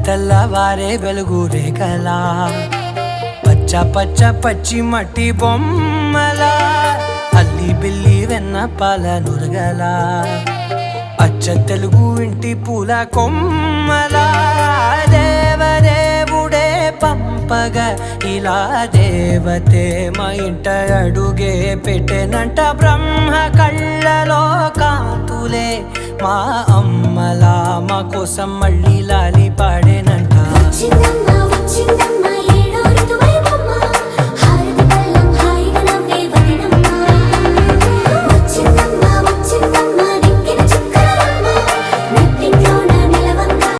తెల్లవారే వెలుగు రేఖలా పచ్చ పచ్చ పచ్చి మట్టి బొమ్మలా అల్లి బిల్లి వెన్న పాల నురగలా అచ్చ తెలుగు ఇంటి పూల కొమ్మలా దేవదేవుడే పంపగా ఇలా దేవతే మా ఇంట అడుగే పెట్టెనంట బ్రహ్మ కళ్ళలో కాంతులే మా అమ్మలా మా కోసం మళ్ళీ లాలి పాడేనంట.